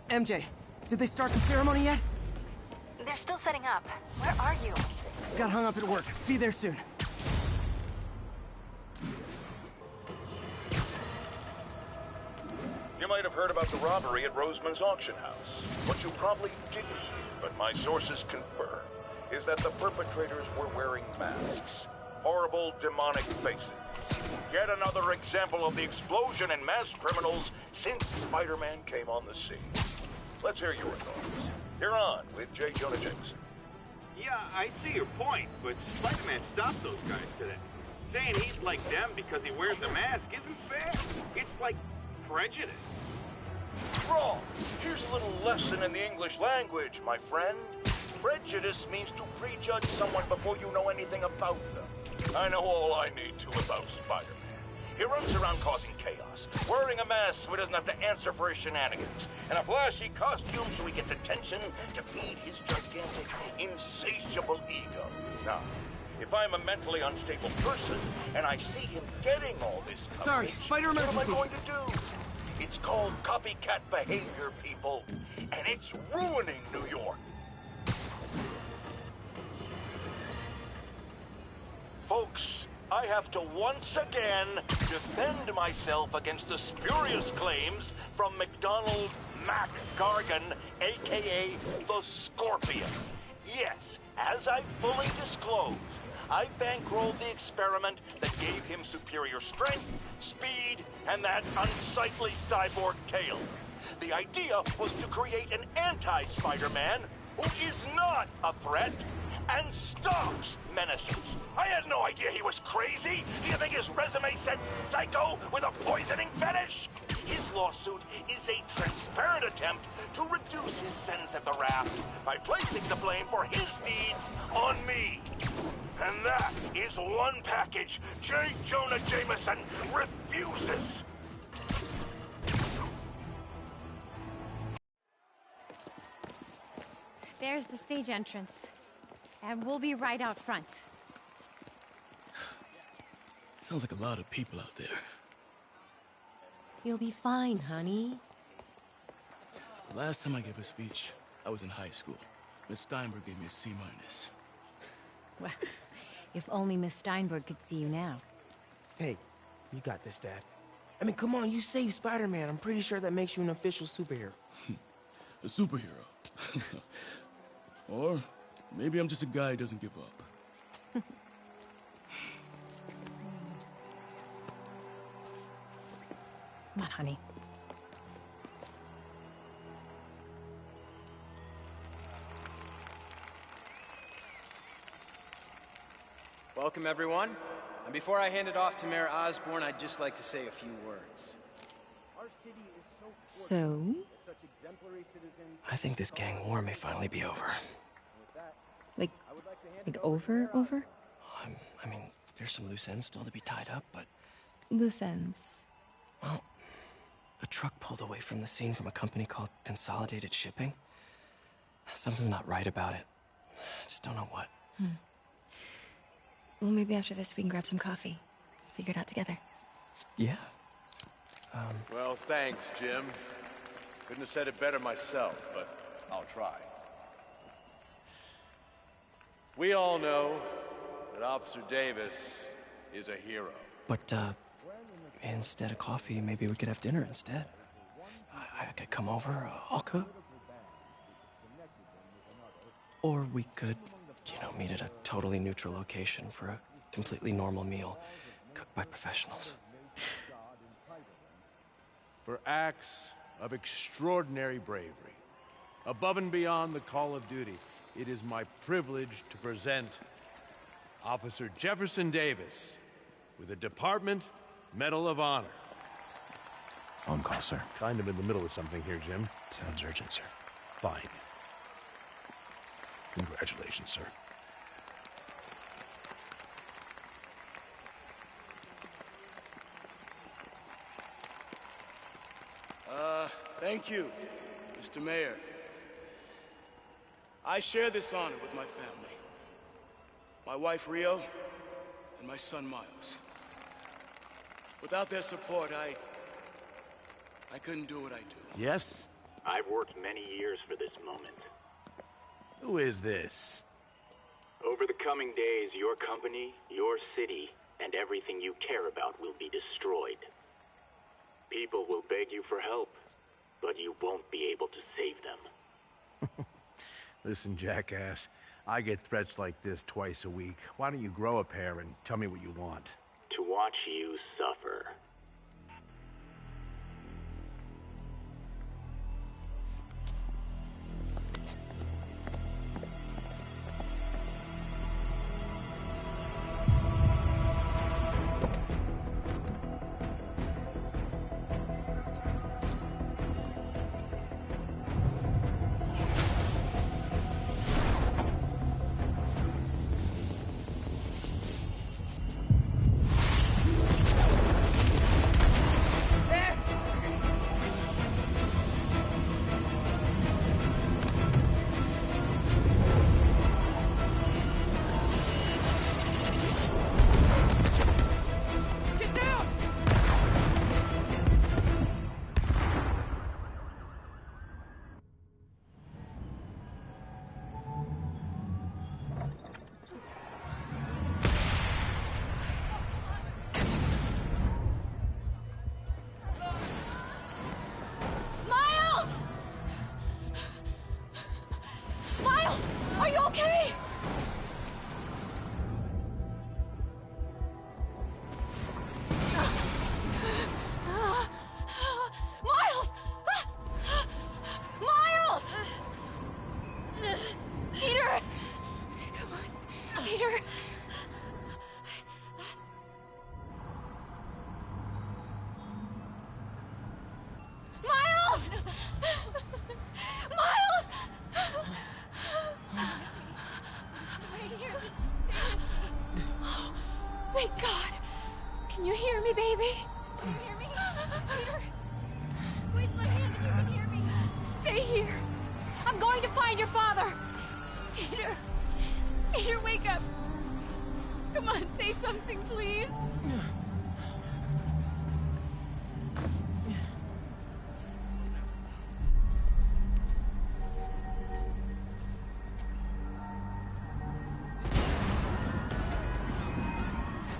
MJ, did they start the ceremony yet? They're still setting up. Where are you? Got hung up at work. Be there soon. You might have heard about the robbery at Roseman's auction house. What you probably didn't hear, but my sources confirm, is that the perpetrators were wearing masks. Horrible, demonic faces. Yet another example of the explosion in mass criminals since Spider-Man came on the scene. Let's hear your thoughts. You're on with J. Jonah Jameson. Yeah, I see your point, but Spider-Man stopped those guys today. Saying he's like them because he wears a mask isn't fair. It's like prejudice. Wrong. Here's a little lesson in the English language, my friend. Prejudice means to prejudge someone before you know anything about them. I know all I need to about Spider-Man. He runs around causing chaos, wearing a mask so he doesn't have to answer for his shenanigans, and a flashy costume so he gets attention to feed his gigantic, insatiable ego. Now, if I'm a mentally unstable person, and I see him getting all this coverage, Sorry, spider emergency. what am I going to do? It's called copycat behavior, people, and it's ruining New York. Folks, I have to once again defend myself against the spurious claims from McDonald Mac Gargan, a.k.a. the Scorpion. Yes, as I fully disclosed, I bankrolled the experiment that gave him superior strength, speed, and that unsightly cyborg tail. The idea was to create an anti-Spider-Man who is not a threat and stops menaces. I had no idea he was crazy. Do you think his resume said psycho with a poisoning fetish? His lawsuit is a transparent attempt to reduce his sentence at the raft by placing the blame for his deeds on me. And that is one package J. Jonah Jameson refuses. There's the stage entrance. And we'll be right out front. Sounds like a lot of people out there. You'll be fine, honey. The last time I gave a speech, I was in high school. Miss Steinberg gave me a C-. Well, if only Miss Steinberg could see you now. Hey, you got this, Dad. I mean, come on, you saved Spider-Man. I'm pretty sure that makes you an official superhero. A superhero. Or maybe I'm just a guy who doesn't give up. Come on, honey. Welcome, everyone. And before I hand it off to Mayor Osborn, I'd just like to say a few words. So? I think this gang war may finally be over. Like over? I mean, there's some loose ends still to be tied up, but... Loose ends. Well, a truck pulled away from the scene from a company called Consolidated Shipping. Something's not right about it. I just don't know what. Well, maybe after this we can grab some coffee. Figure it out together. Yeah. Well, thanks, Jim. Couldn't have said it better myself, but I'll try. We all know that Officer Davis is a hero. But, instead of coffee, maybe we could have dinner instead. I could come over, I'll cook. Or we could, meet at a totally neutral location for a completely normal meal, cooked by professionals. For acts of extraordinary bravery, above and beyond the call of duty, it is my privilege to present Officer Jefferson Davis with the Department Medal of Honor. Phone call, sir. Kind of in the middle of something here, Jim. Sounds urgent, sir. Fine. Congratulations, sir. Thank you, Mr. Mayor. I share this honor with my family. My wife, Rio, and my son, Miles. Without their support, I couldn't do what I do. Yes, I've worked many years for this moment. Who is this? Over the coming days, your company, your city, and everything you care about will be destroyed. People will beg you for help, but you won't be able to save them. Listen, jackass, I get threats like this twice a week. Why don't you grow a pair and tell me what you want? To watch you suffer. Thank God. Can you hear me, baby? Can you hear me? Peter? Squeeze my hand if you can hear me. Stay here. I'm going to find your father. Peter. Peter, wake up. Come on, say something, please.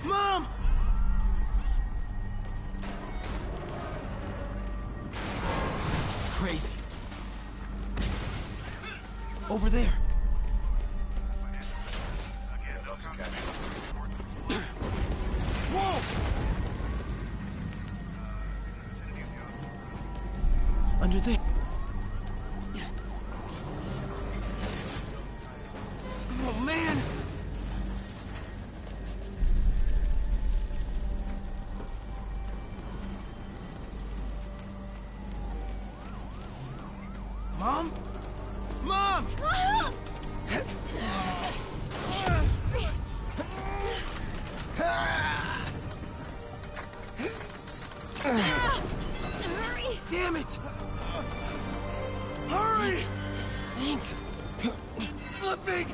Mom! This is crazy. Over there. Whoa! Under there. Oh, man! Mom? Mom! Miles! Hurry! Damn it! Hurry! Think. Flipping!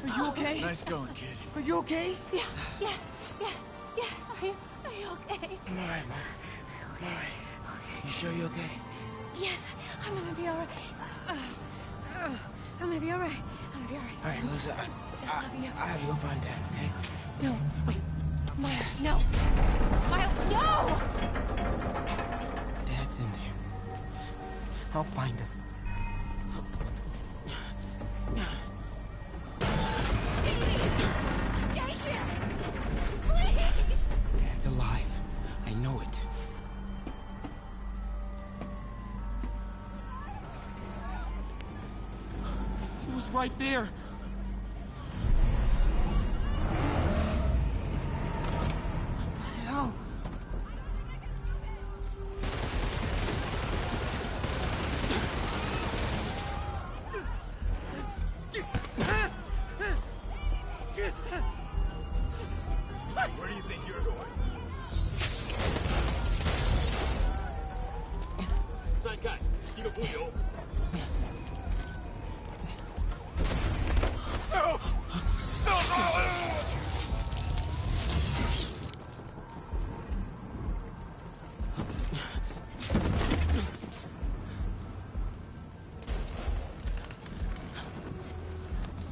Are you okay? Nice going, kid. Are you okay? Yeah. Are you okay? I'm alright, Mom. I'm alright. You sure you're okay? Yes, I'm gonna be alright. I'm gonna be alright. I'm gonna be alright. Alright, listen. I love you. I have to go find Dad, okay? No, wait. Miles, no. Miles, no! Dad's in there. I'll find him. Stay here! Please! Dad's alive. I know it. He was right there. What the hell? Where do you think you're going? Side cut.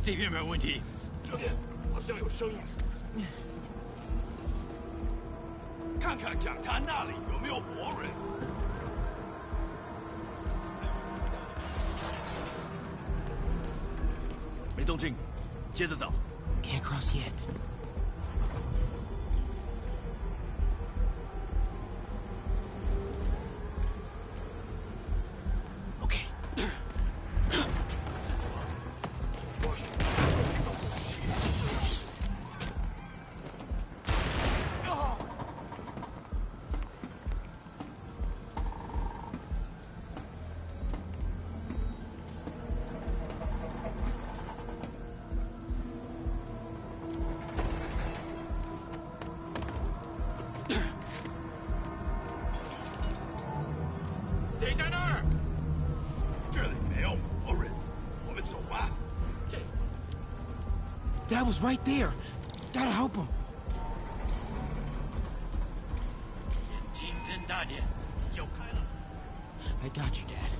这边没有问题。这边好像有声音，看看讲坛那里有没有活人。没动静，接着找。Can't cross yet. Okay. 谁在那儿？这里没有活人，我们走吧。这 Dad was right there. Gotta help him. 眼睛睁大点，又开了。 I got you, Dad.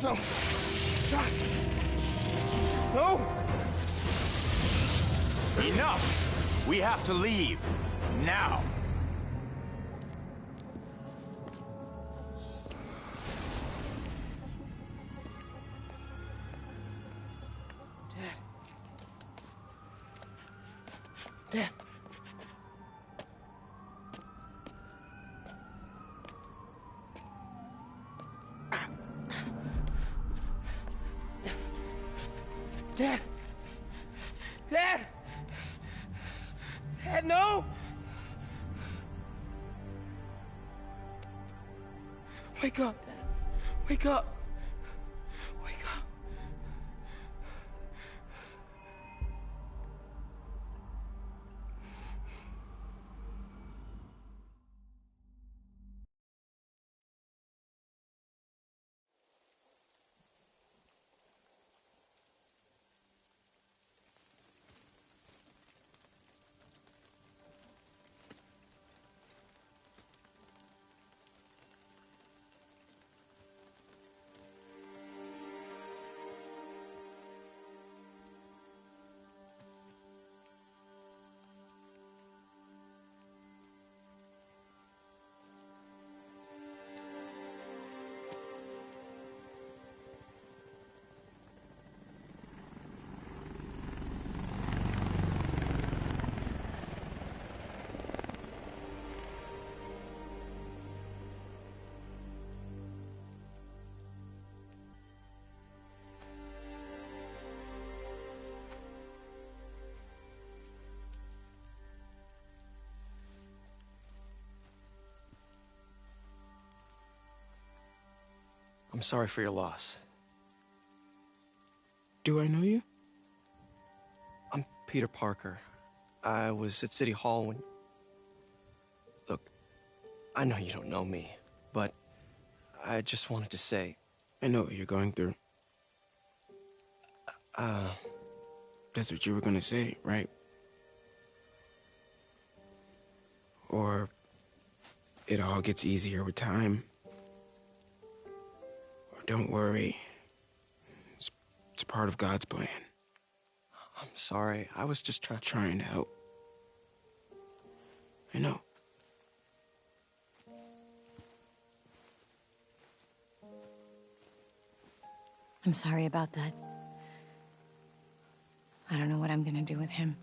No. Stop. No. Enough! We have to leave. Now. Dad. Dad! Dad! Dad, no! Wake up, Dad. Wake up. Wake up. I'm sorry for your loss. Do I know you? I'm Peter Parker. I was at City Hall when... Look, I know you don't know me, but I just wanted to say... I know what you're going through. That's what you were gonna say, right? Or it all gets easier with time. Or don't worry. It's part of God's plan. I'm sorry. I was just trying to help. I know. I'm sorry about that. I don't know what I'm gonna do with him.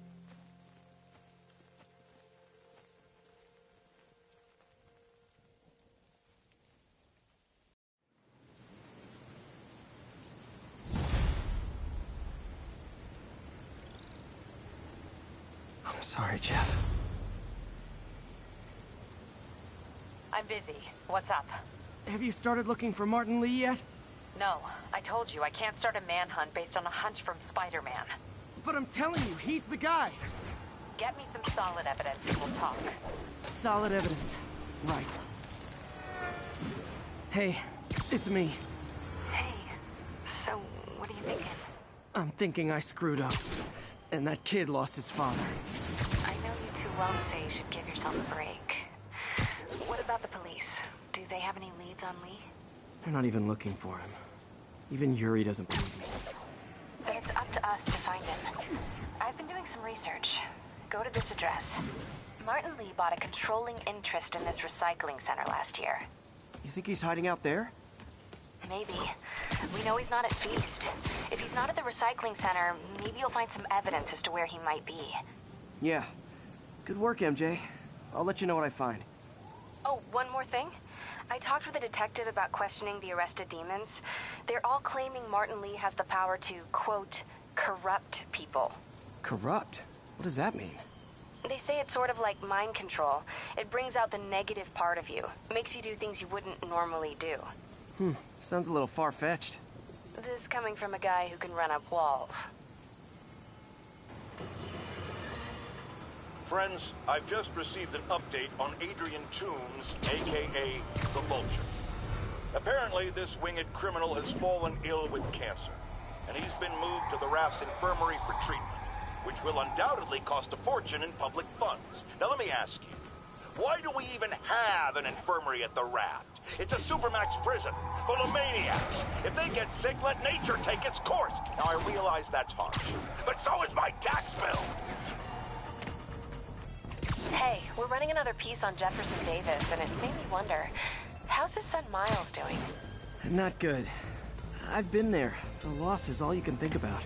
I'm sorry, Jeff. I'm busy. What's up? have you started looking for Martin Lee yet? No, I told you I can't start a manhunt based on a hunch from Spider-Man. But I'm telling you, he's the guy. Get me some solid evidence and we'll talk. Solid evidence. Right. Hey, it's me. Hey, so what are you thinking? I'm thinking I screwed up. And that kid lost his father. I know you too well to say you should give yourself a break. What about the police? Do they have any leads on Lee? They're not even looking for him. Even Yuri doesn't believe me. Then it's up to us to find him. I've been doing some research. Go to this address. Martin Lee bought a controlling interest in this recycling center last year. You think he's hiding out there? Maybe. We know he's not at Feast. If he's not at the recycling center, maybe you'll find some evidence as to where he might be. Yeah. Good work, MJ. I'll let you know what I find. Oh, one more thing. I talked with a detective about questioning the arrested demons. They're all claiming Martin Lee has the power to, quote, corrupt people. Corrupt? What does that mean? They say it's sort of like mind control. It brings out the negative part of you. Makes you do things you wouldn't normally do. Sounds a little far-fetched. This coming from a guy who can run up walls. Friends, I've just received an update on Adrian Toombs, a.k.a. the Vulture. Apparently, this winged criminal has fallen ill with cancer, and he's been moved to the Raft's infirmary for treatment, which will undoubtedly cost a fortune in public funds. Now, let me ask you, why do we even have an infirmary at the Raft? It's a supermax prison full of maniacs. If they get sick, let nature take its course. Now, I realize that's harsh, but so is my tax bill. Hey, we're running another piece on Jefferson Davis, and it made me wonder, how's his son Miles doing? Not good. I've been there. The loss is all you can think about.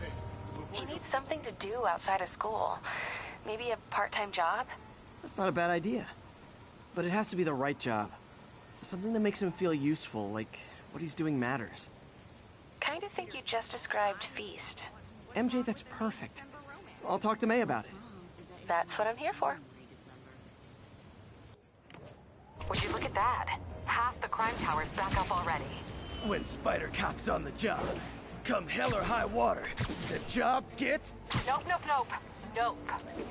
He needs something to do outside of school. Maybe a part-time job? That's not a bad idea. But it has to be the right job. Something that makes him feel useful, like what he's doing matters. Kind of think you just described Feast. MJ, that's perfect. I'll talk to May about it. That's what I'm here for. Would you look at that? Half the crime tower's back up already. When Spider Cop's on the job, come hell or high water, the job gets... Nope, nope, nope. Nope.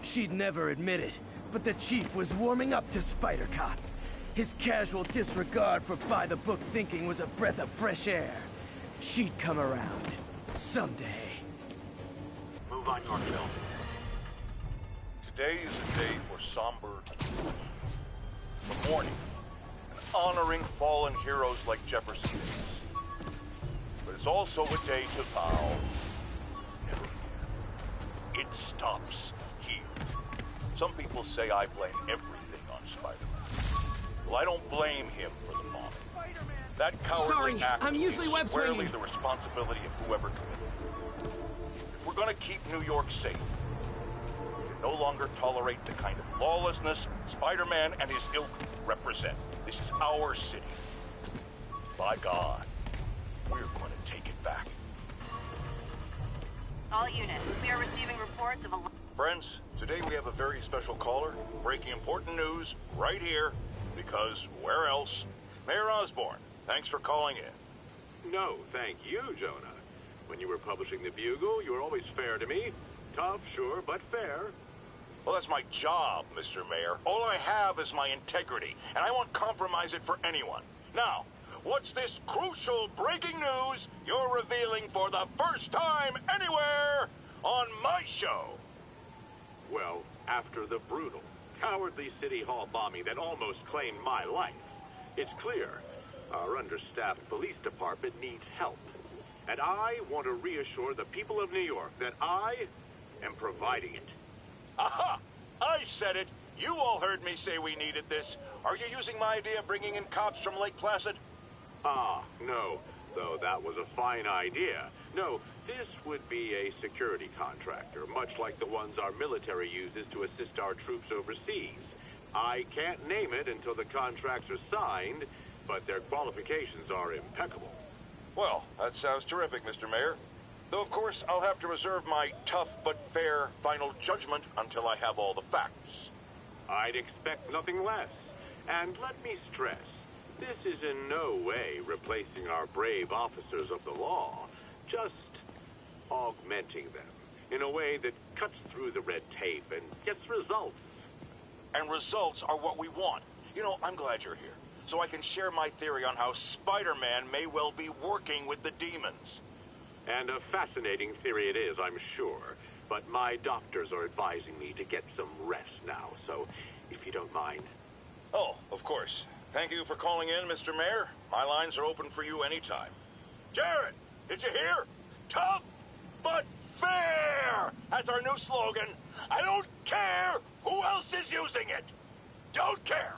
She'd never admit it, but the chief was warming up to Spider Cop. His casual disregard for by-the-book thinking was a breath of fresh air. She'd come around. Someday. Move on, Yorkville. Today is a day for somber, for mourning, and honoring fallen heroes like Jefferson Davis. But it's also a day to vow, never fear. It stops here. Some people say I blame everything on Spider-Man. Well, I don't blame him for the bombing. That cowardly act I'm usually is web squarely swinging. the responsibility of whoever committed it. If we're gonna keep New York safe, we can no longer tolerate the kind of lawlessness Spider-Man and his ilk represent. This is our city. By God, we're going to take it back. All units, we are receiving reports of a... Friends, today we have a very special caller, breaking important news right here, because where else? Mayor Osborn, thanks for calling in. No, thank you, Jonah. When you were publishing the Bugle, you were always fair to me. Tough, sure, but fair. Well, that's my job, Mr. Mayor. All I have is my integrity, and I won't compromise it for anyone. Now, what's this crucial breaking news you're revealing for the first time anywhere on my show? Well, after the brutal, cowardly City Hall bombing that almost claimed my life, it's clear our understaffed police department needs help. And I want to reassure the people of New York that I am providing it. Aha! I said it! You all heard me say we needed this. Are you using my idea of bringing in cops from Lake Placid? Ah, no. Though that was a fine idea. No, this would be a security contractor, much like the ones our military uses to assist our troops overseas. I can't name it until the contracts are signed, but their qualifications are impeccable. Well, that sounds terrific, Mr. Mayor. Though, of course, I'll have to reserve my tough but fair final judgment until I have all the facts. I'd expect nothing less. And let me stress, This is in no way replacing our brave officers of the law, just augmenting them in a way that cuts through the red tape and gets results. And results are what we want. You know, I'm glad you're here, so I can share my theory on how Spider-Man may well be working with the demons. And a fascinating theory it is, I'm sure. But my doctors are advising me to get some rest now, so if you don't mind. Oh, of course. Thank you for calling in, Mr. Mayor. My lines are open for you anytime. Jared, did you hear? Tough but fair! That's our new slogan. I don't care who else is using it. Don't care.